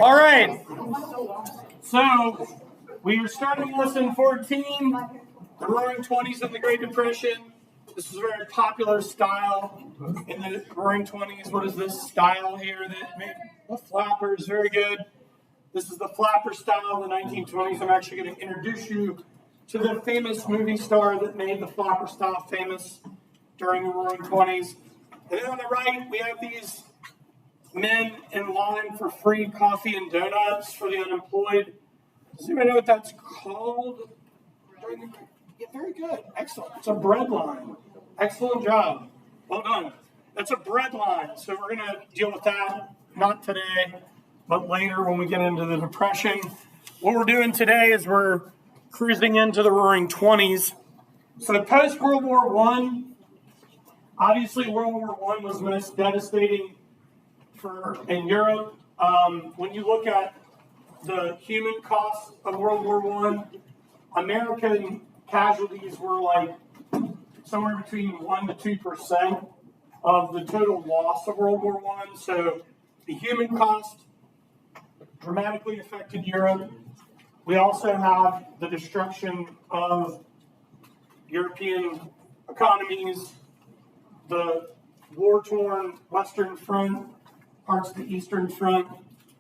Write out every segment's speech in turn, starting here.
All right. So we are starting lesson 14, the Roaring Twenties and the Great Depression. This is a very popular style in the Roaring Twenties. What is this style here that made the flappers? Very good. This is the flapper style in the 1920s. I'm actually going to introduce you to the famous movie star that made the flapper style famous during the Roaring Twenties. And then on the right, we have these men in line for free coffee and donuts for the unemployed. Does anybody know what that's called? Yeah, very good. Excellent. It's a bread line. Excellent job. Well done. That's a bread line. So we're going to deal with that, not today, but later when we get into the Depression. What we're doing today is we're cruising into the Roaring Twenties. So post-World War I, obviously World War I was most devastating in Europe. When you look at the human costs of World War I, American casualties were like somewhere between 1% to 2% of the total loss of World War I. So the human cost dramatically affected Europe. We also have the destruction of European economies, the war-torn Western Front, parts of the Eastern Front,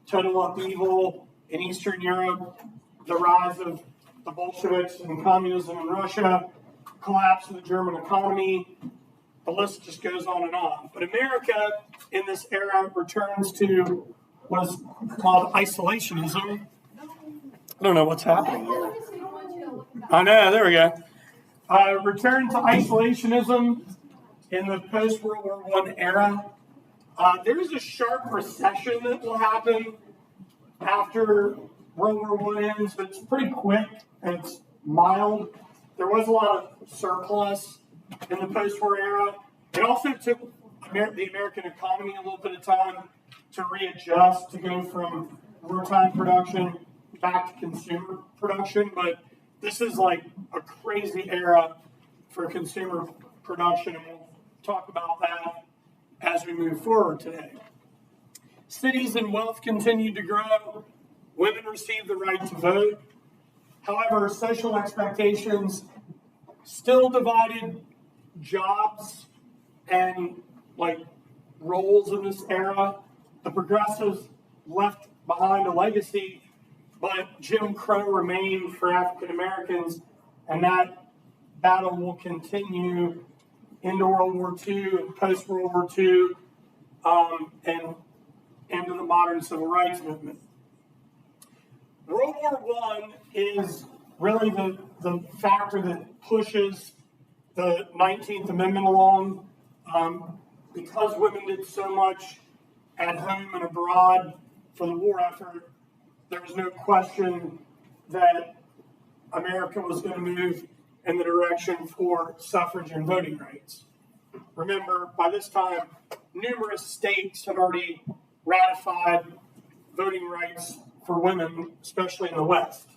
total upheaval in Eastern Europe, the rise of the Bolsheviks and communism in Russia, collapse of the German economy. The list just goes on and on. But America, in this era, returns to what is called isolationism. I don't know what's happening here. I know, there we go. Return to isolationism in the post-World War I era. There is a sharp recession that will happen after World War I ends, but it's pretty quick and it's mild. There was a lot of surplus in the post-war era. It also took the American economy a little bit of time to readjust, to go from wartime production back to consumer production. But this is like a crazy era for consumer production, and we'll talk about that as we move forward today. Cities and wealth continued to grow. Women received the right to vote. However, social expectations still divided jobs and roles in this era. The progressives left behind a legacy, but Jim Crow remained for African Americans, and that battle will continue into World War II and post-World War II and into the modern civil rights movement. World War I is really the factor that pushes the 19th Amendment along. Because women did so much at home and abroad for the war effort, there was no question that America was going to move in the direction for suffrage and voting rights. Remember, by this time, numerous states had already ratified voting rights for women, especially in the West.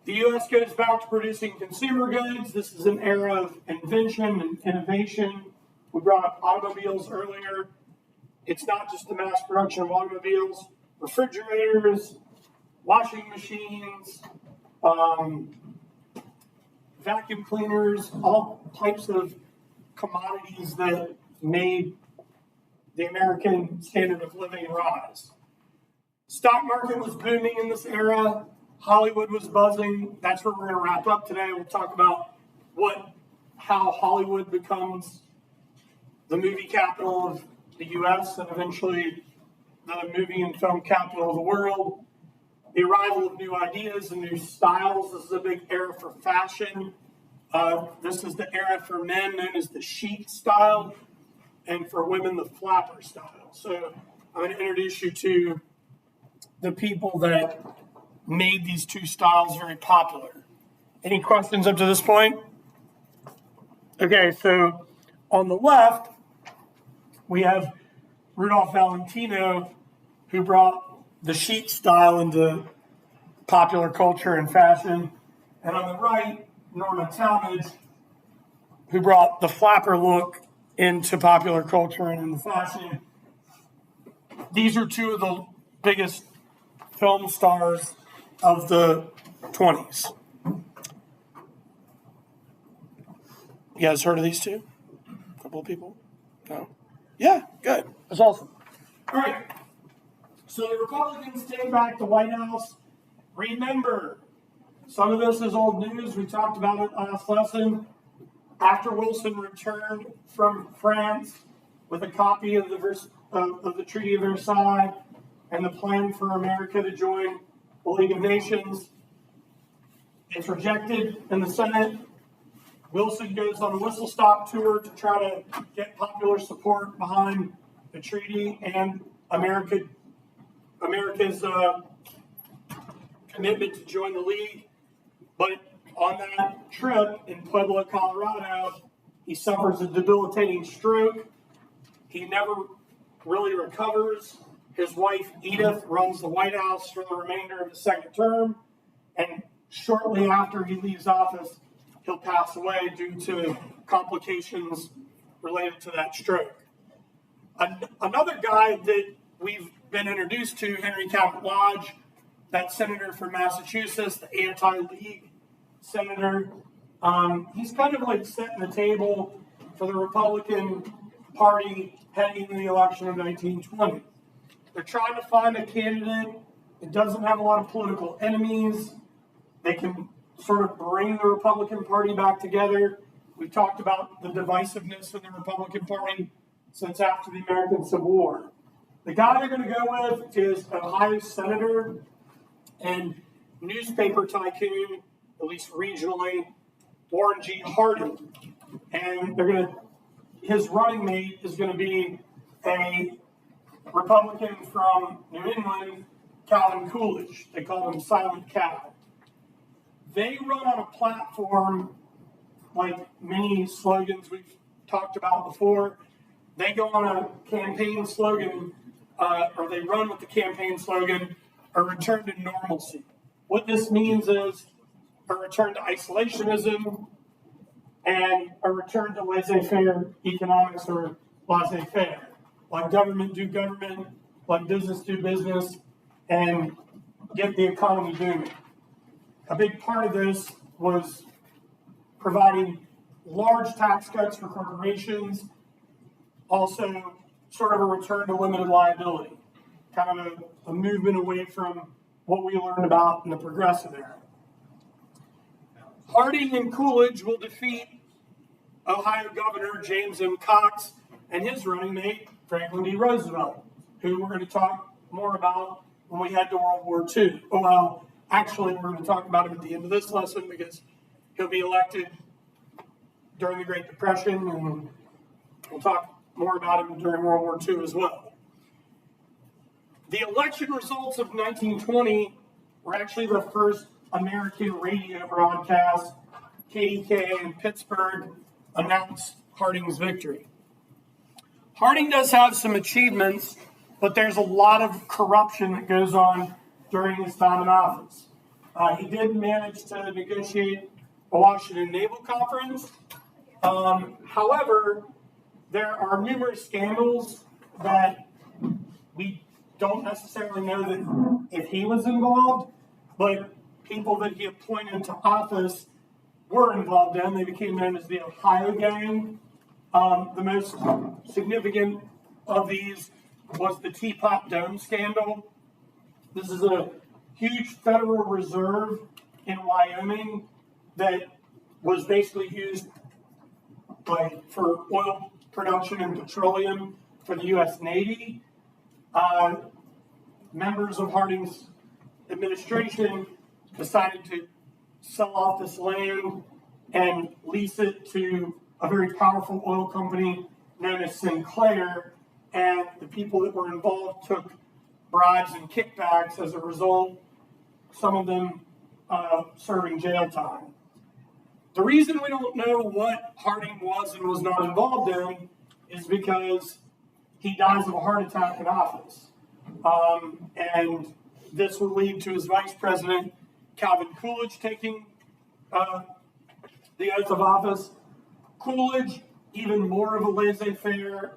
The U.S. goes back to producing consumer goods. This is an era of invention and innovation. We brought up automobiles earlier. It's not just the mass production of automobiles, refrigerators, washing machines, vacuum cleaners, all types of commodities that made the American standard of living rise. Stock market was booming in this era. Hollywood was buzzing. That's where we're going to wrap up today. We'll talk about how Hollywood becomes the movie capital of the U.S. and eventually the movie and film capital of the world. The arrival of new ideas and new styles. This is a big era for fashion. This is the era for men known as the chic style, and for women, the flapper style. So I'm going to introduce you to the people that made these two styles very popular. Any questions up to this point? Okay, so on the left, we have Rudolph Valentino, who brought the chic style into popular culture and fashion. And on the right, Norma Talmadge, who brought the flapper look into popular culture and into fashion. These are two of the biggest film stars of the 20s. You guys heard of these two? A couple of people? No? Yeah, good. That's awesome. All right. So the Republicans take back the White House. Remember, some of this is old news. We talked about it last lesson. After Wilson returned from France with a copy of the Treaty of Versailles and the plan for America to join the League of Nations, it's rejected in the Senate. Wilson goes on a whistle-stop tour to try to get popular support behind the treaty and America's commitment to join the League. But on that trip in Pueblo, Colorado, he suffers a debilitating stroke. He never really recovers. His wife, Edith, runs the White House for the remainder of his second term. And shortly after he leaves office, he'll pass away due to complications related to that stroke. Another guy that we've been introduced to, Henry Cabot Lodge, that senator from Massachusetts, the anti-League senator. He's kind of like setting the table for the Republican Party heading into the election of 1920. They're trying to find a candidate that doesn't have a lot of political enemies. They can sort of bring the Republican Party back together. We've talked about the divisiveness of the Republican Party since after the American Civil War. The guy they're going to go with is Ohio Senator and newspaper tycoon, at least regionally, Warren G. Harding. And his running mate is going to be a Republican from New England, Calvin Coolidge. They call him Silent Cal. They run on a platform like many slogans we've talked about before. They go on a campaign slogan, or they run with the campaign slogan, a return to normalcy. What this means is a return to isolationism and a return to laissez-faire economics, or laissez-faire. Let government do government, let business do business, and get the economy booming. A big part of this was providing large tax cuts for corporations, also sort of a return to limited liability, kind of a movement away from what we learned about in the Progressive era. Harding and Coolidge will defeat Ohio Governor James M. Cox and his running mate, Franklin D. Roosevelt, who we're going to talk more about when we head to World War II. Oh, well, actually, we're going to talk about him at the end of this lesson because he'll be elected during the Great Depression, and we'll talk more about him during World War II as well. The election results of 1920 were actually the first American radio broadcast. KDKA in Pittsburgh announced Harding's victory. Harding does have some achievements, but there's a lot of corruption that goes on during his time in office. He did manage to negotiate a Washington Naval Conference. However, there are numerous scandals that we don't necessarily know that if he was involved, but people that he appointed to office were involved in. They became known as the Ohio Gang. The most significant of these was the Teapot Dome scandal. This is a huge federal reserve in Wyoming that was basically used for oil production and petroleum for the U.S. Navy. Members of Harding's administration decided to sell off this land and lease it to a very powerful oil company known as Sinclair, and the people that were involved took bribes and kickbacks. As a result, some of them serving jail time. The reason we don't know what Harding was and was not involved in is because he dies of a heart attack in office. And this will lead to his vice president, Calvin Coolidge, taking the oath of office. Coolidge, even more of a laissez-faire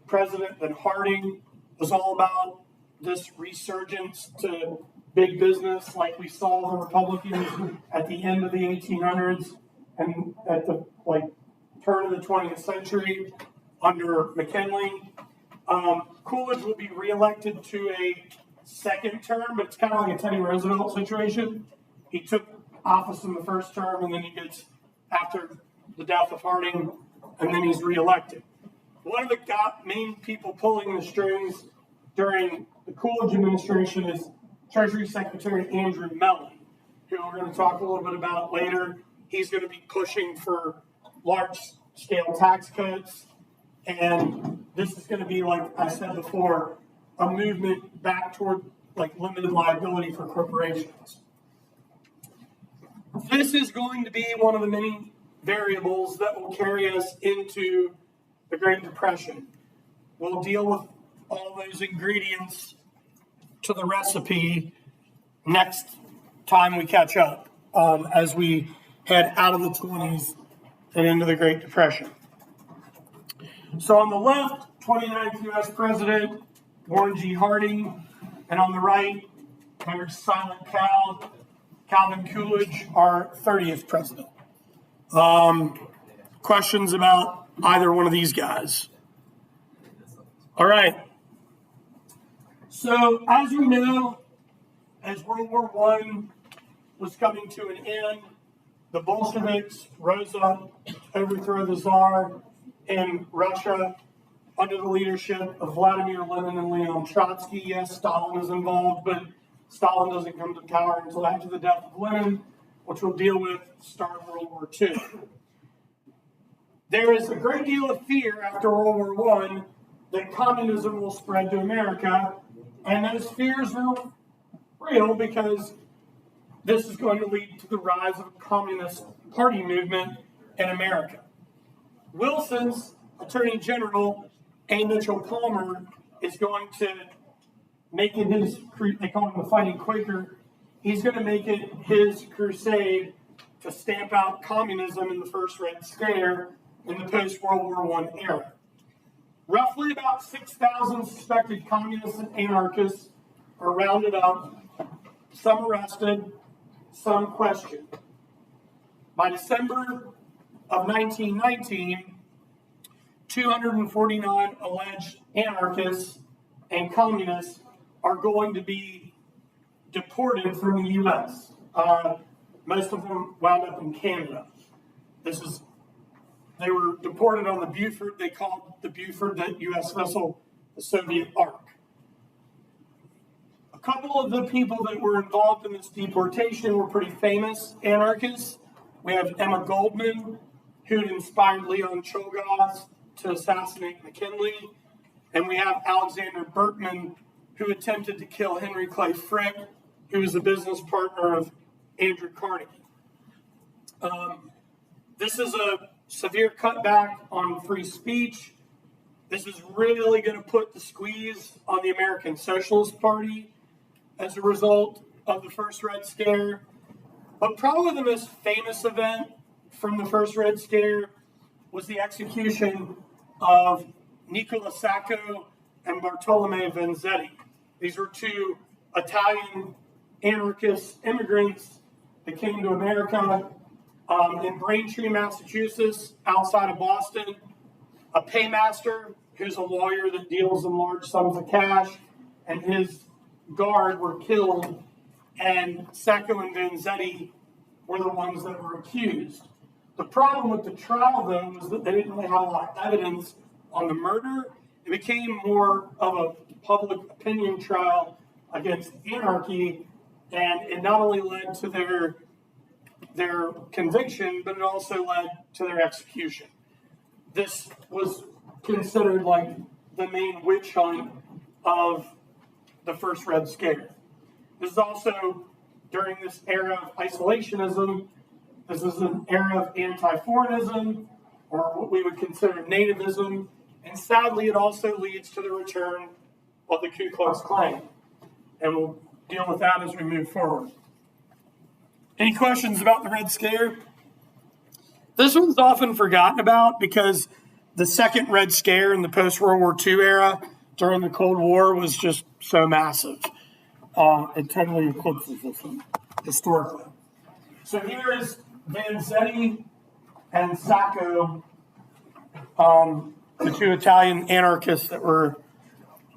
president than Harding, was all about this resurgence to big business like we saw the Republicans at the end of the 1800s and at the turn of the 20th century under McKinley. Coolidge will be reelected to a second term, but it's kind of like a Teddy Roosevelt situation. He took office in the first term, and then he gets, after the death of Harding, and then he's reelected. One of the main people pulling the strings during the Coolidge administration is Treasury Secretary Andrew Mellon, who we're going to talk a little bit about later. He's going to be pushing for large-scale tax cuts, and this is going to be, like I said before, a movement back toward limited liability for corporations. This is going to be one of the many variables that will carry us into the Great Depression. We'll deal with all those ingredients to the recipe next time we catch up, as we head out of the 20s and into the Great Depression. So on the left, 29th U.S. President, Warren G. Harding, and on the right, there's Silent Cal, Calvin Coolidge, our 30th president. Questions about either one of these guys? All right. So as you know, as World War I was coming to an end, the Bolsheviks rose up to overthrow the Tsar in Russia under the leadership of Vladimir Lenin and Leon Trotsky. Yes, Stalin is involved, but Stalin doesn't come to power until after the death of Lenin, which we'll deal with at the start of World War II. There is a great deal of fear after World War I that communism will spread to America, and those fears are real because this is going to lead to the rise of a communist party movement in America. Wilson's Attorney General, A. Mitchell Palmer, is going to make it his, they call him the Fighting Quaker, he's going to make it his crusade to stamp out communism in the first Red Scare in the post-World War I era. Roughly about 6,000 suspected communists and anarchists are rounded up, some arrested, some questioned. By December of 1919, 249 alleged anarchists and communists are going to be deported from the U.S. Most of them wound up in Canada. They were deported on the Buford. They called the Buford, that U.S. vessel, the Soviet Ark. A couple of the people that were involved in this deportation were pretty famous anarchists. We have Emma Goldman, who inspired Leon Czolgosz to assassinate McKinley. And we have Alexander Berkman, who attempted to kill Henry Clay Frick, who was a business partner of Andrew Carnegie. This is a severe cutback on free speech. This is really going to put the squeeze on the American Socialist Party as a result of the first Red Scare. But probably the most famous event from the first Red Scare was the execution of Nicola Sacco and Bartolome Vanzetti. These were two Italian anarchist immigrants that came to America in Braintree, Massachusetts, outside of Boston. A paymaster, who's a lawyer that deals in large sums of cash, and his guard were killed, and Sacco and Vanzetti were the ones that were accused. The problem with the trial, though, was that they didn't really have a lot of evidence on the murder. It became more of a public opinion trial against anarchy, and it not only led to their conviction, but it also led to their execution. This was considered like the main witch hunt of the first Red Scare. This is also during this era of isolationism This is an era of anti-foreignism, or what we would consider nativism, and sadly it also leads to the return of the Ku Klux Klan. And we'll deal with that as we move forward. Any questions about the Red Scare? This one's often forgotten about because the second Red Scare in the post-World War II era during the Cold War was just so massive. It totally eclipses this one historically. So here is Vanzetti and Sacco, the two Italian anarchists that were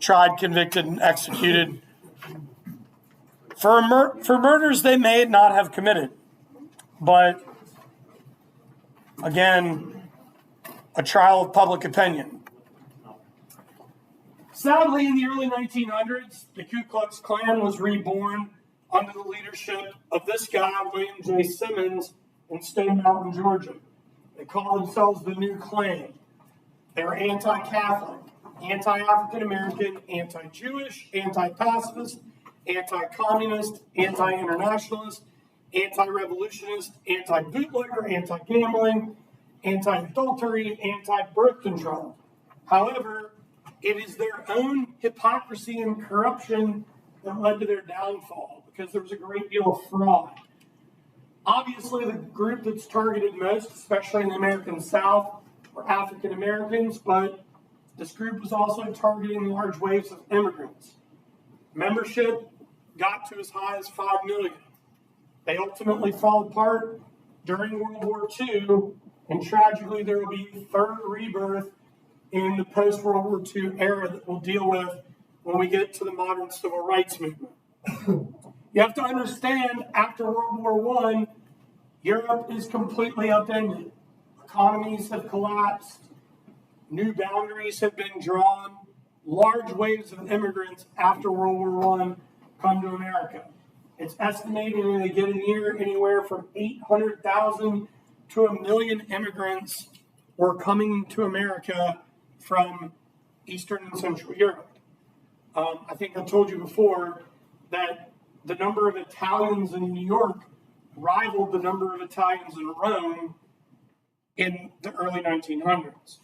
tried, convicted, and executed for murders they may not have committed. But again, a trial of public opinion. Sadly, in the early 1900s, the Ku Klux Klan was reborn under the leadership of this guy, William J. Simmons, in Stone Mountain, Georgia. They call themselves the New Klan. They were anti-Catholic, anti-African-American, anti-Jewish, anti-pacifist, anti-communist, anti-internationalist, anti-revolutionist, anti-bootlegger, anti-gambling, anti-adultery, anti-birth control. However, it is their own hypocrisy and corruption that led to their downfall because there was a great deal of fraud. Obviously, the group that's targeted most, especially in the American South, were African Americans, but this group was also targeting large waves of immigrants. Membership got to as high as 5 million. They ultimately fall apart during World War II, and tragically there will be a third rebirth in the post-World War II era that we'll deal with when we get to the modern civil rights movement. You have to understand, after World War I, Europe is completely upended. Economies have collapsed. New boundaries have been drawn. Large waves of immigrants after World War I come to America. It's estimated in a given year anywhere from 800,000 to 1 million immigrants were coming to America from Eastern and Central Europe. I think I told you before that the number of Italians in New York rivaled the number of Italians in Rome in the early 1900s.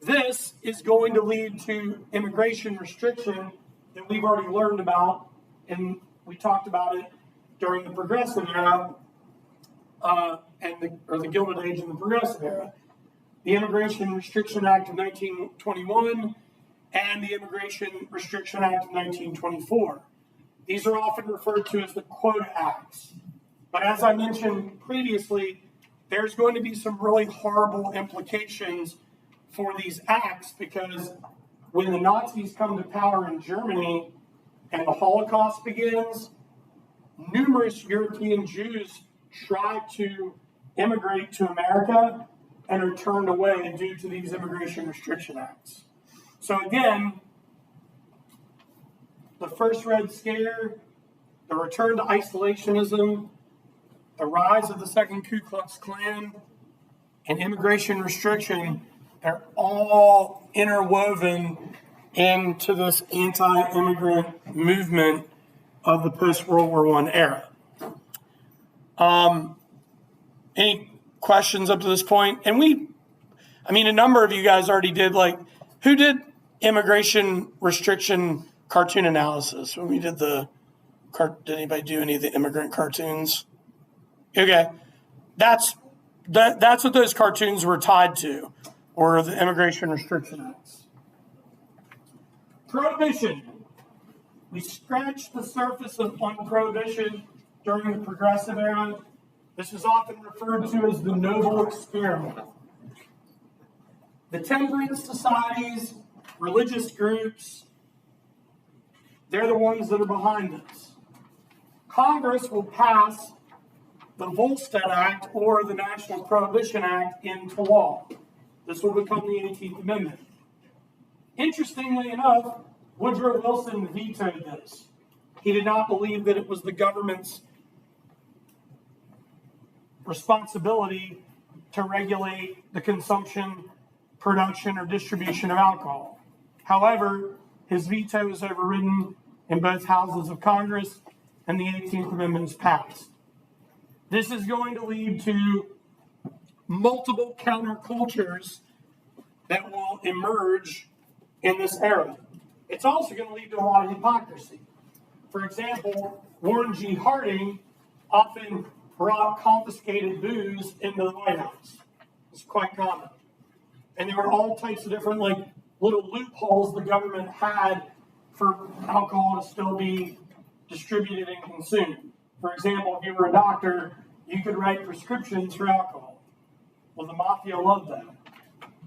This is going to lead to immigration restriction that we've already learned about, and we talked about it during the Progressive era, or the Gilded Age and the Progressive era. The Immigration Restriction Act of 1921 and the Immigration Restriction Act of 1924. These are often referred to as the Quota Acts. But as I mentioned previously, there's going to be some really horrible implications for these acts because when the Nazis come to power in Germany and the Holocaust begins, numerous European Jews try to immigrate to America and are turned away due to these immigration restriction acts. So again, the first Red Scare, the return to isolationism, the rise of the second Ku Klux Klan, and immigration restriction, they're all interwoven into this anti-immigrant movement of the post-World War I era. Any questions up to this point? And a number of you guys already did, who did immigration restriction cartoon analysis when we did did anybody do any of the immigrant cartoons? Okay. That's what those cartoons were tied to, or the immigration restriction acts. Prohibition. We scratched the surface on prohibition during the Progressive era. This is often referred to as the noble experiment. The temperance societies, religious groups, they're the ones that are behind this. Congress will pass the Volstead Act or the National Prohibition Act into law. This will become the 18th Amendment. Interestingly enough, Woodrow Wilson vetoed this. He did not believe that it was the government's responsibility to regulate the consumption, production, or distribution of alcohol. However, his veto was overridden in both houses of Congress, and the 18th Amendment is passed. This is going to lead to multiple countercultures that will emerge in this era. It's also going to lead to a lot of hypocrisy. For example, Warren G. Harding often brought confiscated booze into the White House. It's quite common. And there were all types of different little loopholes the government had for alcohol to still be distributed and consumed. For example, if you were a doctor, you could write prescriptions for alcohol. Well, the mafia loved that.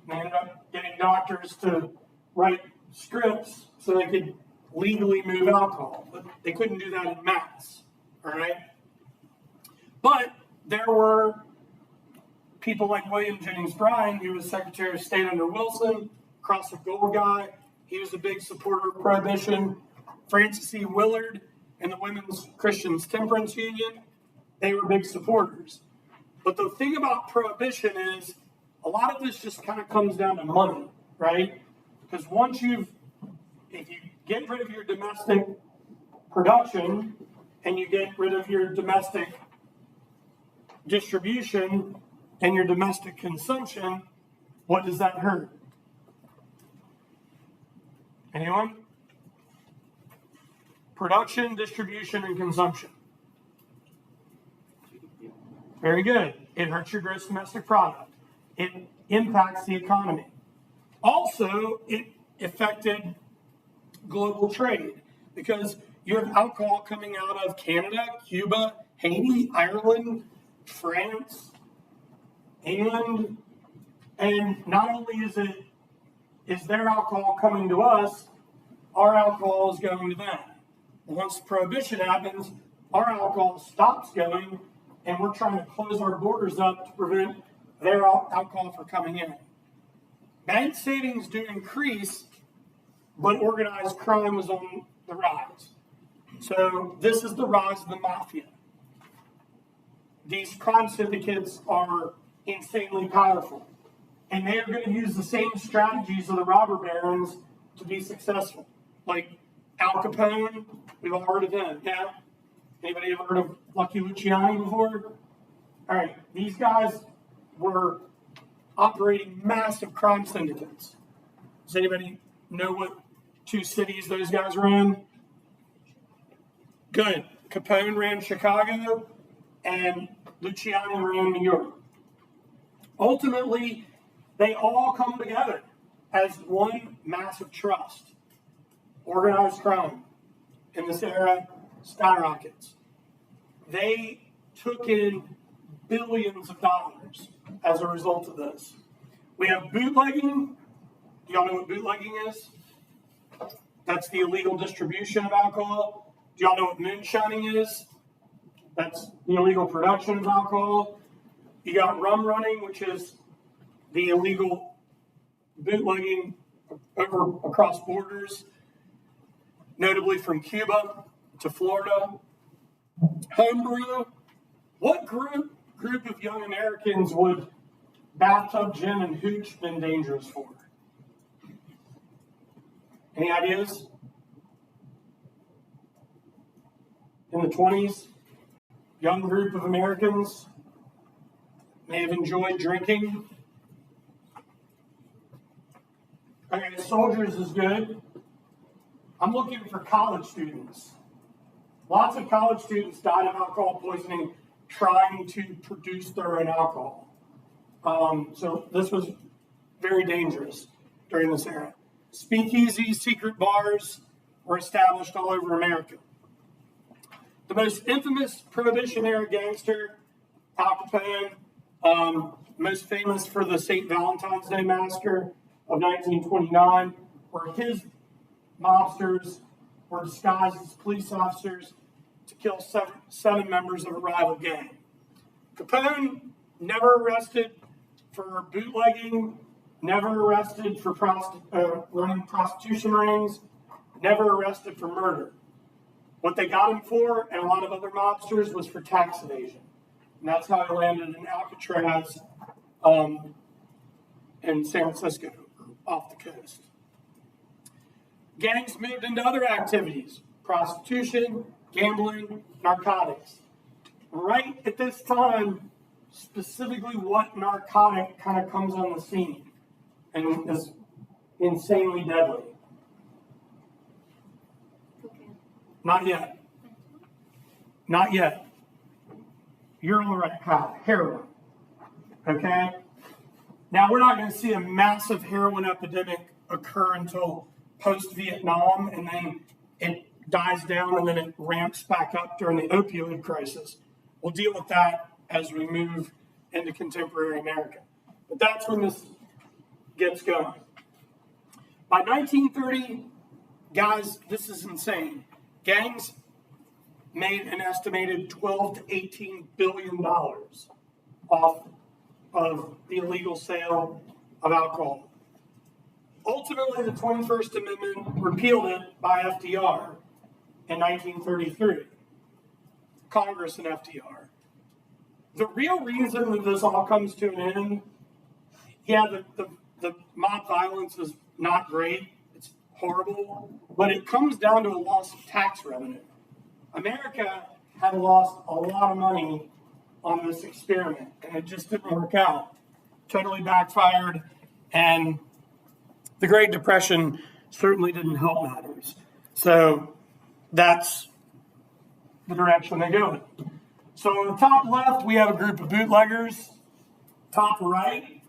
They ended up getting doctors to write scripts so they could legally move alcohol, but they couldn't do that in mass, all right? But there were people like William James Bryan, who was Secretary of State under Wilson, Cross of Gold guy. He was a big supporter of Prohibition. Francis E. Willard and the Women's Christian Temperance Union, they were big supporters. But the thing about Prohibition is a lot of this just kind of comes down to money, right? Because if you get rid of your domestic production and you get rid of your domestic distribution and your domestic consumption, what does that hurt? Anyone? Production, distribution, and consumption. Very good. It hurts your gross domestic product. It impacts the economy. Also, it affected global trade because you have alcohol coming out of Canada, Cuba, Haiti, Ireland, France, England, and not only is their alcohol coming to us, our alcohol is going to them. Once Prohibition happens, our alcohol stops going, and we're trying to close our borders up to prevent their alcohol from coming in. Bank savings do increase, but organized crime was on the rise. So this is the rise of the mafia. These crime syndicates are insanely powerful, and they are going to use the same strategies of the robber barons to be successful. Like Al Capone, we've all heard of him, yeah? Anybody ever heard of Lucky Luciani before? All right, these guys were operating massive crime syndicates. Does anybody know what two cities those guys ran? Good. Capone ran Chicago, and Luciani ran New York. Ultimately, they all come together as one massive trust. Organized crime in this era skyrockets. They took in billions of dollars as a result of this. We have bootlegging. Do y'all know what bootlegging is? That's the illegal distribution of alcohol. Do y'all know what moonshining is? That's the illegal production of alcohol. You got rum running, which is the illegal bootlegging across borders, notably from Cuba to Florida. Homebrew. What group of young Americans would bathtub gin and hooch been dangerous for? Any ideas? In the 20s, young group of Americans may have enjoyed drinking. Okay, soldiers is good. I'm looking for college students. Lots of college students died of alcohol poisoning trying to produce their own alcohol. So this was very dangerous during this era. Speakeasies, secret bars were established all over America. The most infamous Prohibition-era gangster, Al Capone, most famous for the St. Valentine's Day Massacre of 1929, where his mobsters were disguised as police officers to kill seven members of a rival gang. Capone never arrested for bootlegging, never arrested for running prostitution rings, never arrested for murder. What they got him for, and a lot of other mobsters, was for tax evasion. And that's how he landed in Alcatraz in San Francisco, off the coast. Gangs moved into other activities: prostitution, gambling, narcotics. right at this time, specifically what narcotic kind of comes on the scene and is insanely deadly? Okay. Not yet. Not yet. You're on the right path. Heroin. Okay? Now, we're not going to see a massive heroin epidemic occur until post-Vietnam, and then it dies down, and then it ramps back up during the opioid crisis. We'll deal with that as we move into contemporary America. But that's when this gets going. By 1930, guys, this is insane. Gangs made an estimated $12 to $18 billion off of the illegal sale of alcohol. Ultimately, the 21st Amendment repealed it by FDR in 1933. Congress and FDR. The real reason that this all comes to an end, yeah, the mob violence is not great. It's horrible. But it comes down to a loss of tax revenue. America had lost a lot of money on this experiment, and it just didn't work out. Totally backfired, and the Great Depression certainly didn't help matters. So that's the direction they go in. So on the top left, we have a group of bootleggers. Top right,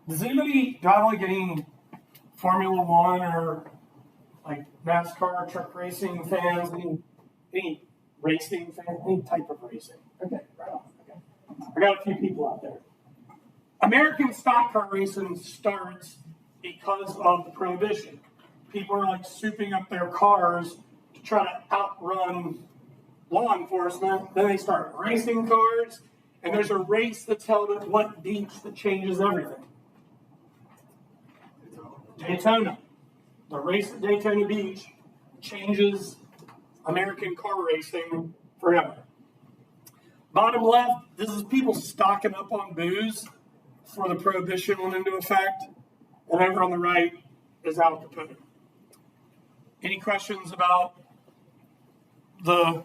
do I have like any Formula One or like NASCAR truck racing fans? Any racing fans? Any type of racing? Okay, right on. Okay. I got a few people out there. American stock car racing starts because of the prohibition. People are like souping up their cars to try to outrun law enforcement. Then they start racing cars, and there's a race that's held at what beach that changes everything? Daytona. The race at Daytona Beach changes American car racing forever. Bottom left, this is people stocking up on booze before the prohibition went into effect. And over on the right is Al Capone. Any questions about the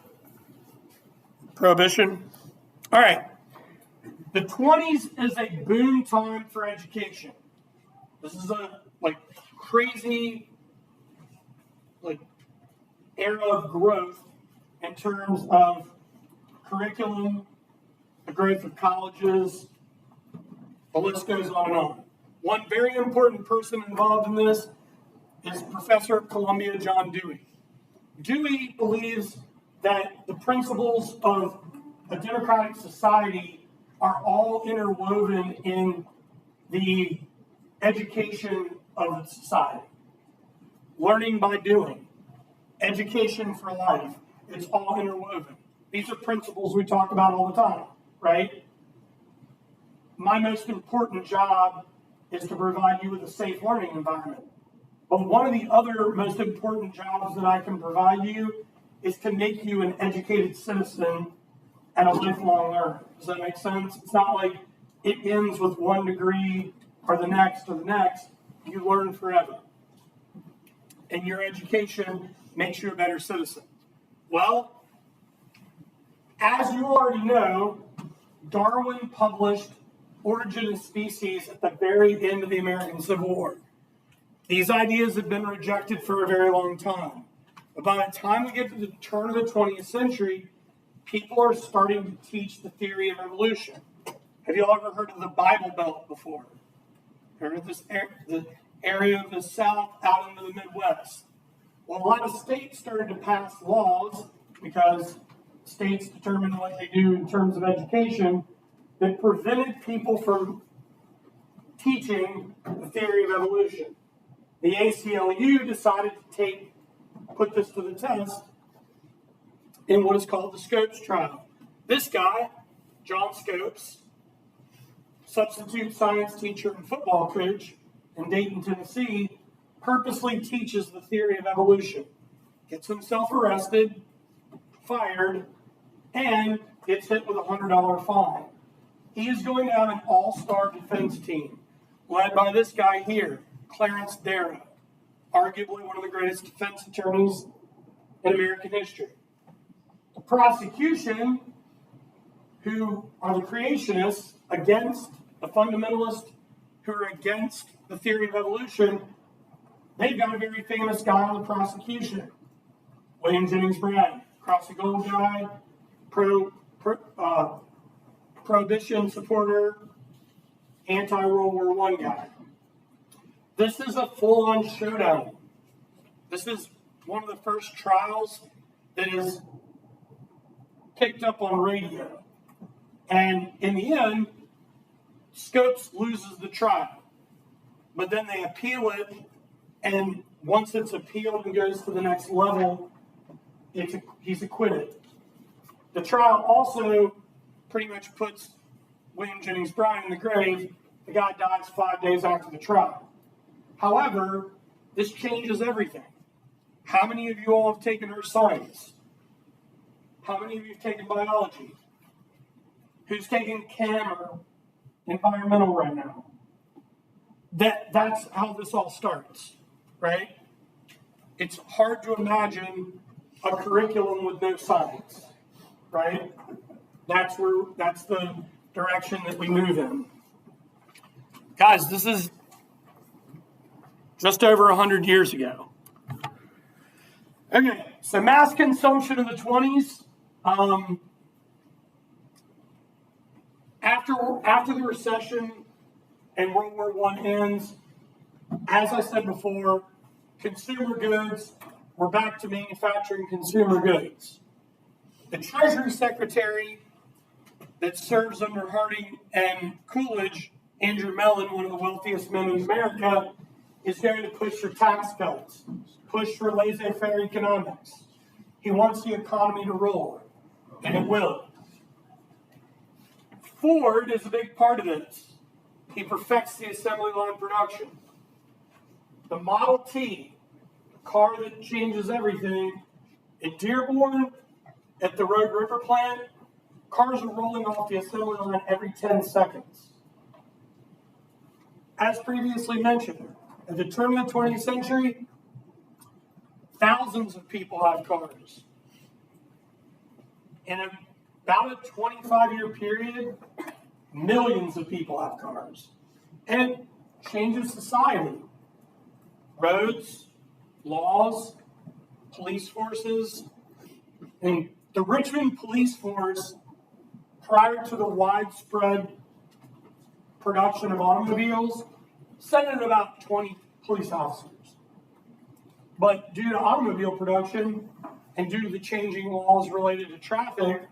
prohibition? All right. The 20s is a boom time for education. This is a crazy era of growth in terms of curriculum, the growth of colleges. The list goes on and on. One very important person involved in this is Professor at Columbia, John Dewey. Dewey believes that the principles of a democratic society are all interwoven in the education of the society. Learning by doing, education for life, it's all interwoven. These are principles we talk about all the time, right? My most important job is to provide you with a safe learning environment. But one of the other most important jobs that I can provide you is to make you an educated citizen and a lifelong learner. Does that make sense? It's not like it ends with one degree or the next or the next. You learn forever. And your education makes you a better citizen. Well, as you already know, Darwin published Origin of Species at the very end of the American Civil War. These ideas have been rejected for a very long time. But by the time we get to the turn of the 20th century, people are starting to teach the theory of evolution. Have you all ever heard of the Bible Belt before? Heard of this the area of the South out into the Midwest? Well, a lot of states started to pass laws because states determine what they do in terms of education that prevented people from teaching the theory of evolution. The ACLU decided to put this to the test in what is called the Scopes trial. This guy, John Scopes, substitute science teacher and football coach in Dayton, Tennessee, purposely teaches the theory of evolution, gets himself arrested, fired, and gets hit with a $100 fine. He is going to have an all-star defense team led by this guy here, Clarence Darrow, arguably one of the greatest defense attorneys in American history. The prosecution who are the creationists against the fundamentalists who are against the theory of evolution, they've got a very famous guy on the prosecution, William Jennings Bryan, cross the gold guy, prohibition supporter, anti-World War I guy. This is a full-on showdown. This is one of the first trials that is picked up on radio. And in the end, Scopes loses the trial. But then they appeal it, and once it's appealed and goes to the next level, he's acquitted. The trial also pretty much puts William Jennings Bryan in the grave. The guy dies 5 days after the trial. However, this changes everything. How many of you all have taken earth science? How many of you have taken biology? Who's taking chem or environmental right now? That's how this all starts, right? It's hard to imagine a curriculum with no science, right? That's the direction that we move in. Guys, this is just over 100 years ago. Okay, so mass consumption of the 20s. After the recession and World War I ends, as I said before, consumer goods, we're back to manufacturing consumer goods. The Treasury Secretary that serves under Harding and Coolidge, Andrew Mellon, one of the wealthiest men in America, is going to push for tax cuts, push for laissez-faire economics. He wants the economy to roll, and it will. Ford is a big part of this. He perfects the assembly line production. The Model T, the car that changes everything, in Dearborn, at the Rogue River plant, cars are rolling off the assembly line every 10 seconds. As previously mentioned, at the turn of the 20th century, thousands of people have cars. In about a 25-year period, millions of people have cars. And it changes society. Roads, laws, police forces. And the Richmond police force, prior to the widespread production of automobiles, set at about 20 police officers. But due to automobile production and due to the changing laws related to traffic,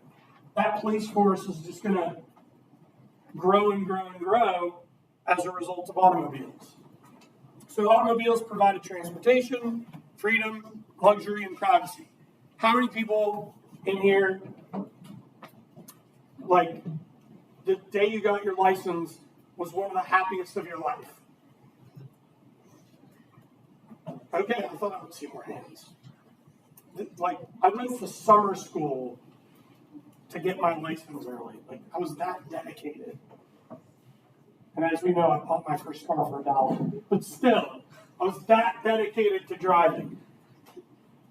that police force is just going to grow and grow and grow as a result of automobiles. So automobiles provided transportation, freedom, luxury, and privacy. How many people in here, like, the day you got your license was one of the happiest of your life? Okay, I thought I would see more hands. Like, I went to summer school to get my license early. Like, I was that dedicated. And as we know, I bought my first car for $1. But still, I was that dedicated to driving.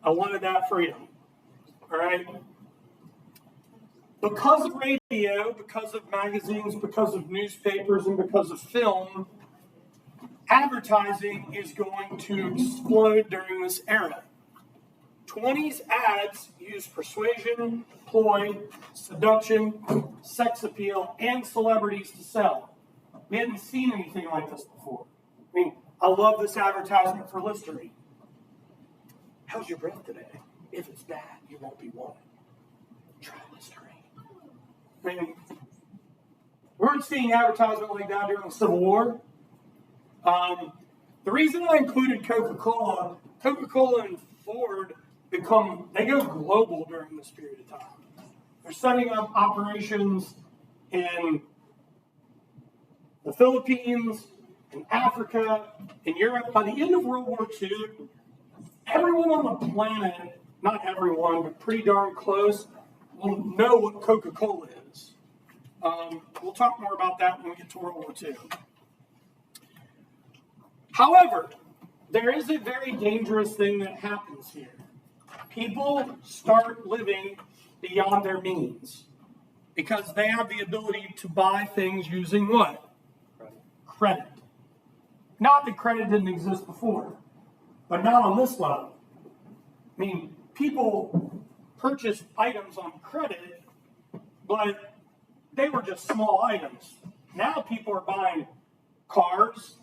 I wanted that freedom. All right? Because of radio, because of magazines, because of newspapers, and because of film, advertising is going to explode during this era. 20s ads use persuasion, ploy, seduction, sex appeal, and celebrities to sell. We hadn't seen anything like this before. I mean, I love this advertisement for Listerine. How's your breath today? If it's bad, you won't be wanted. Try Listerine. I mean, we weren't seeing advertisement like that during the Civil War. The reason I included Coca-Cola and Ford they go global during this period of time. They're setting up operations in the Philippines, in Africa, in Europe. By the end of World War II, everyone on the planet, not everyone, but pretty darn close, will know what Coca-Cola is. We'll talk more about that when we get to World War II. However, there is a very dangerous thing that happens here. People start living beyond their means. because they have the ability to buy things using what? Credit. Not that credit didn't exist before, but not on this level. I mean, people purchased items on credit, but they were just small items. Now people are buying cars,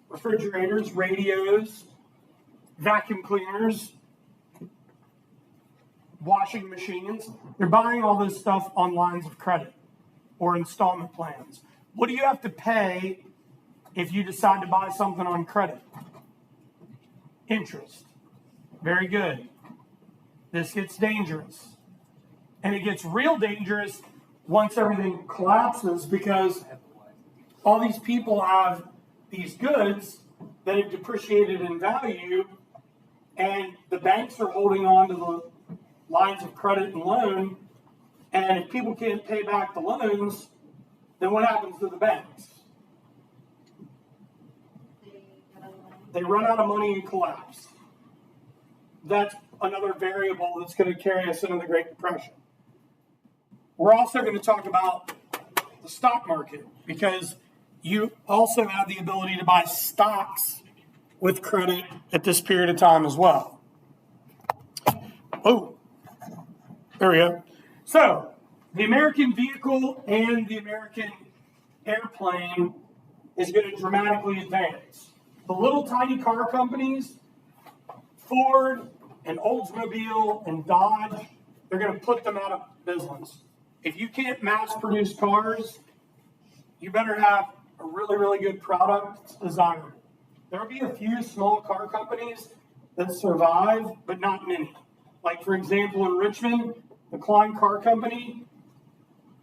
refrigerators, radios, vacuum cleaners, washing machines. They're buying all this stuff on lines of credit or installment plans. What do you have to pay if you decide to buy something on credit? Interest. Very good. This gets dangerous. And it gets real dangerous once everything collapses, because all these people have these goods that have depreciated in value, and the banks are holding on to the lines of credit and loan, and if people can't pay back the loans, then what happens to the banks? They run out of money and collapse. That's another variable that's going to carry us into the Great Depression. We're also going to talk about the stock market, because you also have the ability to buy stocks with credit at this period of time as well. Oh, there we go. So, the American vehicle and the American airplane is going to dramatically advance. The little tiny car companies, Ford and Oldsmobile and Dodge, they're going to put them out of business. If you can't mass produce cars, you better have a really, really good product that's desirable. There will be a few small car companies that survive, but not many. Like, for example, in Richmond, the Klein Car Company,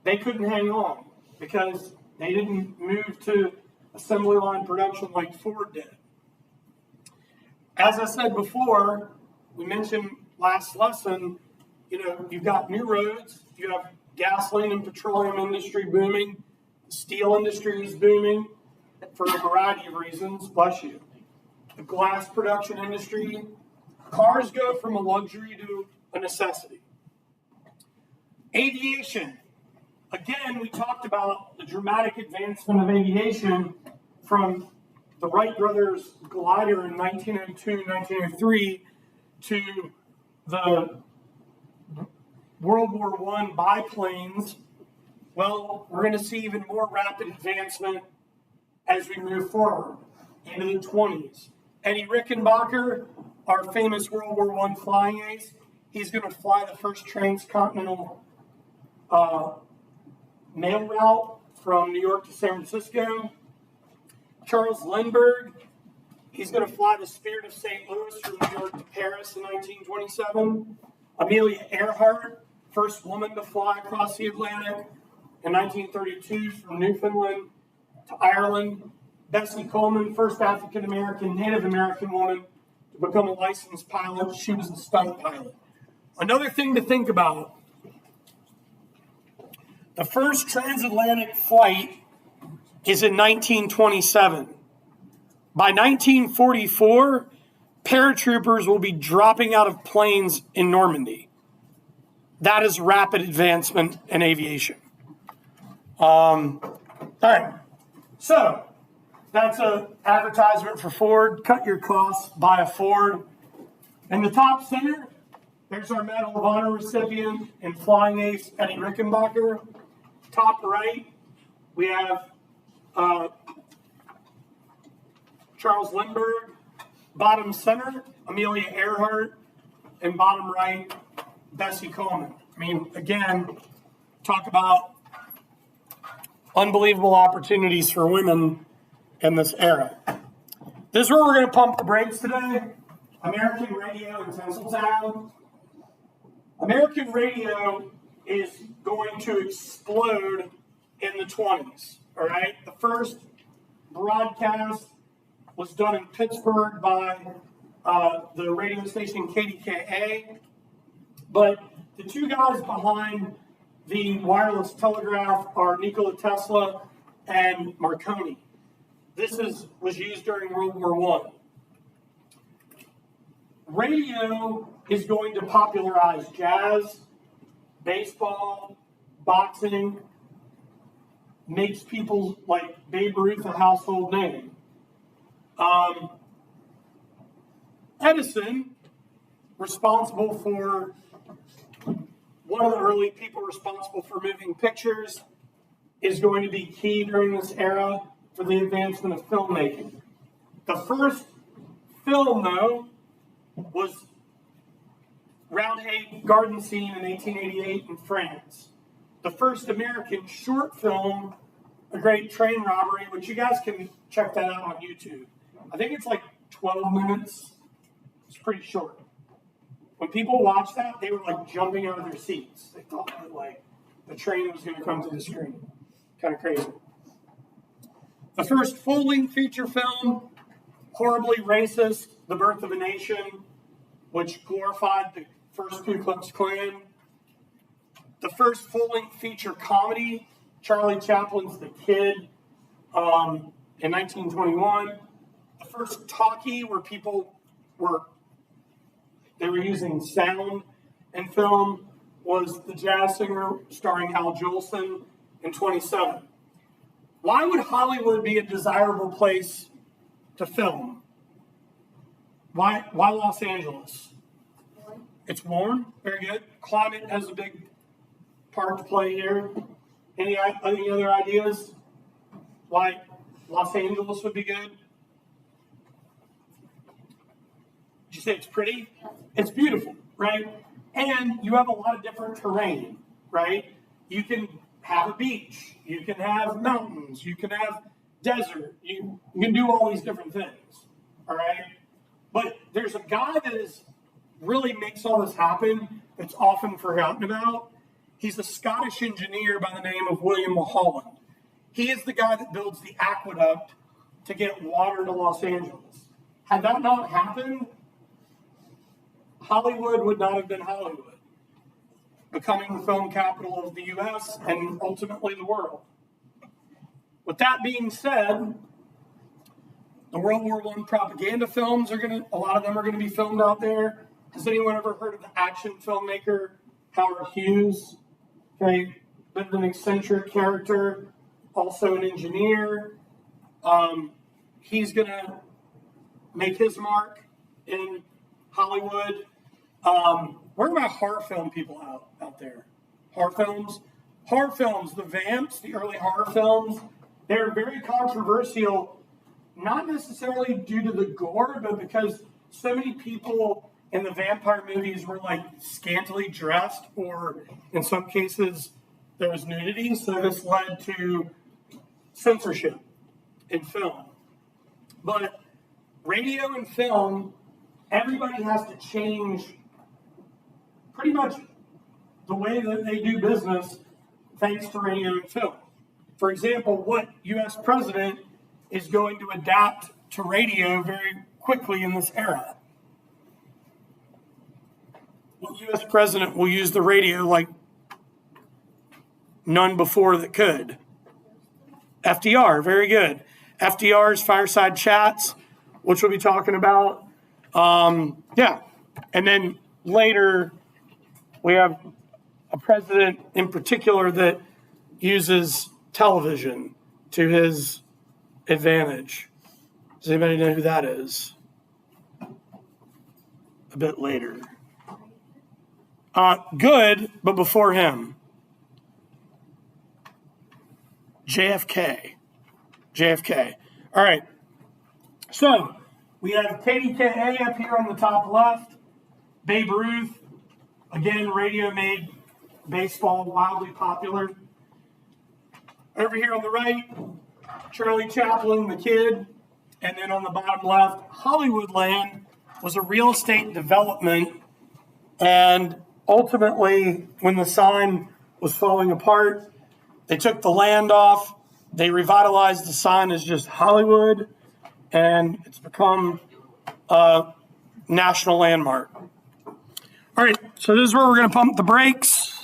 they couldn't hang on because they didn't move to assembly line production like Ford did. As I said before, we mentioned last lesson, you've got new roads, you have gasoline and petroleum industry booming, the steel industry is booming for a variety of reasons, bless you. The glass production industry, cars go from a luxury to a necessity. Aviation. Again, we talked about the dramatic advancement of aviation from the Wright brothers glider in 1902, 1903 to the World War I biplanes. Well, we're going to see even more rapid advancement as we move forward into the 20s. Eddie Rickenbacker, our famous World War I flying ace, he's going to fly the first transcontinental mail route from New York to San Francisco. Charles Lindbergh, he's going to fly the Spirit of St. Louis from New York to Paris in 1927. Amelia Earhart, first woman to fly across the Atlantic in 1932 from Newfoundland to Ireland. Bessie Coleman, first African-American, Native American woman to become a licensed pilot. She was a stunt pilot. Another thing to think about, the first transatlantic flight is in 1927. By 1944, paratroopers will be dropping out of planes in Normandy. That is rapid advancement in aviation. All right, so that's an advertisement for Ford. Cut your costs, buy a Ford. In the top center, there's our Medal of Honor recipient and flying ace Eddie Rickenbacker. Top right, we have Charles Lindbergh. Bottom center, Amelia Earhart. And bottom right, Bessie Coleman. I mean, again, talk about unbelievable opportunities for women in this era. This is where we're going to pump the brakes today. American radio in Tinseltown. American radio is going to explode in the 20s, all right? The first broadcast was done in Pittsburgh by the radio station KDKA, but the two guys behind the wireless telegraph are Nikola Tesla and Marconi. This was used during World War I. Radio is going to popularize jazz, baseball, boxing, makes people like Babe Ruth a household name. Edison, responsible for one of the early people responsible for moving pictures, is going to be key during this era for the advancement of filmmaking. The first film, though, was Roundhay Garden Scene in 1888 in France. The first American short film, A Great Train Robbery, which you guys can check that out on YouTube. I think it's like 12 minutes. It's pretty short. When people watched that, they were like jumping out of their seats. They thought that like the train was going to come to the screen. Kind of crazy. The first full-length feature film, horribly racist, The Birth of a Nation, which glorified the first Ku Klux Klan. The first full-length feature comedy, Charlie Chaplin's The Kid, in 1921. The first talkie where people were using sound in film was The Jazz Singer, starring Hal Jolson, in 27. Why would Hollywood be a desirable place to film? Why Los Angeles? It's warm, very good. Climate has a big part to play here. Any other ideas why Los Angeles would be good? Did you say it's pretty? It's beautiful, right? And you have a lot of different terrain, right? You can have a beach, you can have mountains, you can have desert, you can do all these different things, all right? But there's a guy that really makes all this happen that's often forgotten about. He's a Scottish engineer by the name of William Mulholland. He is the guy that builds the aqueduct to get water to Los Angeles. Had that not happened, Hollywood would not have been Hollywood, becoming the film capital of the U.S. and ultimately the world. With that being said, the World War I propaganda films a lot of them are going to be filmed out there. Has anyone ever heard of the action filmmaker Howard Hughes? Okay, bit of an eccentric character, also an engineer. He's going to make his mark in Hollywood. Where are my horror film people out there? Horror films? Horror films, the Vamps, the early horror films, they're very controversial, not necessarily due to the gore, but because so many people in the vampire movies were like scantily dressed, or in some cases there was nudity, so this led to censorship in film. But radio and film, everybody has to change pretty much the way that they do business thanks to radio and film. For example, what U.S. president is going to adapt to radio very quickly in this era? What U.S. president will use the radio like none before that could? FDR, very good. FDR's Fireside Chats, which we'll be talking about. Yeah. And then later, we have a president in particular that uses television to his advantage. Does anybody know who that is? A bit later. Good, but before him. JFK. All right. So we have KDKA up here on the top left. Babe Ruth. Again, radio made baseball wildly popular. Over here on the right, Charlie Chaplin, The Kid. And then on the bottom left, Hollywoodland was a real estate development. And ultimately, when the sign was falling apart, they took the land off. They revitalized the sign as just Hollywood. And it's become a national landmark. All right, so this is where we're going to pump the brakes.